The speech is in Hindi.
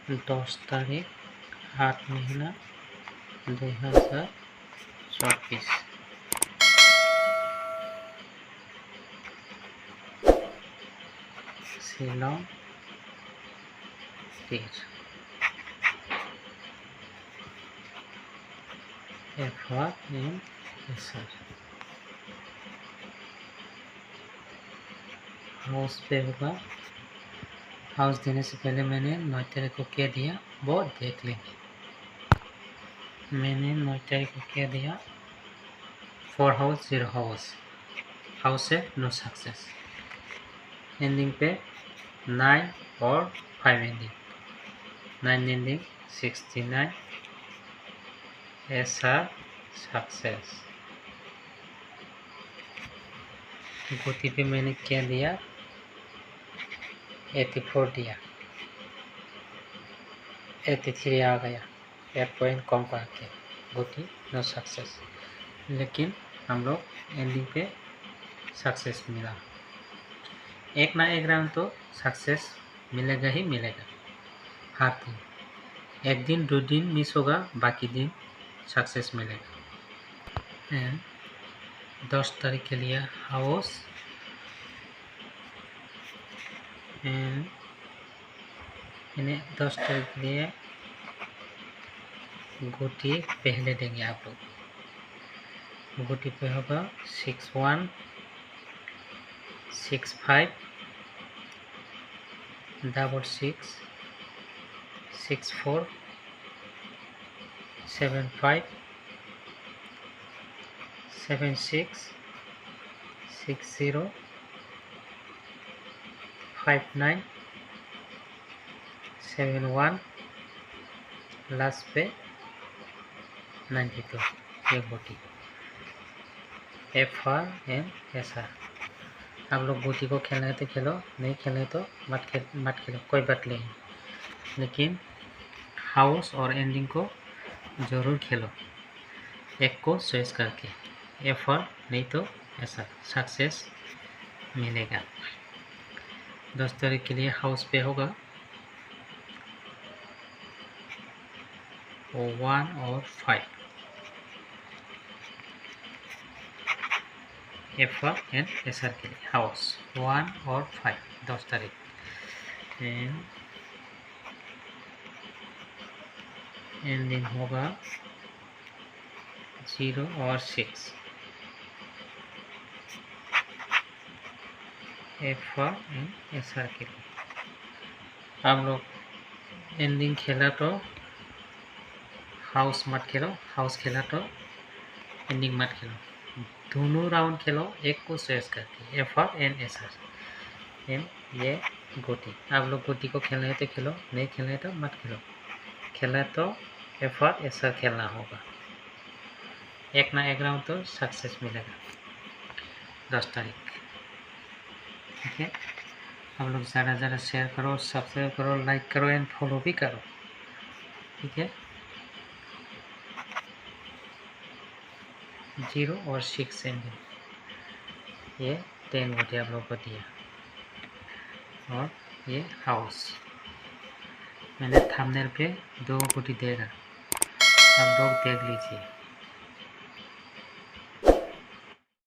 10 তারিখ 8 মহিনা 2024 শিলং তীর FRNSR हाउस पे होगा। हाउस देने से पहले मैंने 9 तारीख को क्या दिया वो देख लेंगे। मैंने 9 तारीख को क्या दिया 4 हाउस 0 हाउस। हाउस है नो सक्सेस। एंडिंग पे 9 और 5 एंडिंग 9 एंडिंग 69 SR सक्सेस। गोती पे मैंने क्या दिया 84 दिया 83 आ गया 1 पॉइंट कम करके गोती नो सक्सेस। लेकिन हम लोग एंडिंग पे सक्सेस मिला। एक ना एक राउंड तो सक्सेस मिलेगा ही मिलेगा। हर दिन एक दिन 2 दिन मिस होगा बाकी दिन सक्सेस मिलेगा। एंड 10 तारीख के लिए हाउस एंड 10 तारीख के लिए गोटी पहले देंगे आप लोग। गोटी पे होगा 61 65 66 64 75 76 60 59 71 लास्ट पे 92। ये गोटी FRNSR। आप लोग गोटी को खेलना है तो खेलो, नहीं खेलना है तो मत खेलो, कोई बात नहीं। लेकिन हाउस और एंडिंग को ज़रूर खेलो, एक को चॉइस करके। FR नहीं तो ऐसा सक्सेस मिलेगा। 10 तारीख के लिए हाउस पे होगा 1 और 5 FRNSR के लिए हाउस 1 और 5 10 तारीख। एंडिंग होगा 0 और 6 FRNSR के लिए। आप लोग एंडिंग खेला तो हाउस मत खेलो, हाउस खेला तो एंडिंग मत खेलो, दोनों राउंड खेलो एक को चॉइस करके। FRNSR ये गोटी। आप लोग गोटी को खेलना है तो खेलो, नहीं खेलना है तो मत खेलो। खेलना तो FRNSR खेलना होगा। एक ना एक राउंड तो सक्सेस मिलेगा 10 तारीख। ठीक है, आप लोग ज़्यादा शेयर करो, सब्सक्राइब करो, लाइक करो एंड फॉलो भी करो। ठीक है, 0 और 6 एंडिंग ये 10 गोटी आप लोग को दिया। और ये हाउस मैंने थंबनेल पे 2 गोटी देगा, आप लोग देख लीजिए।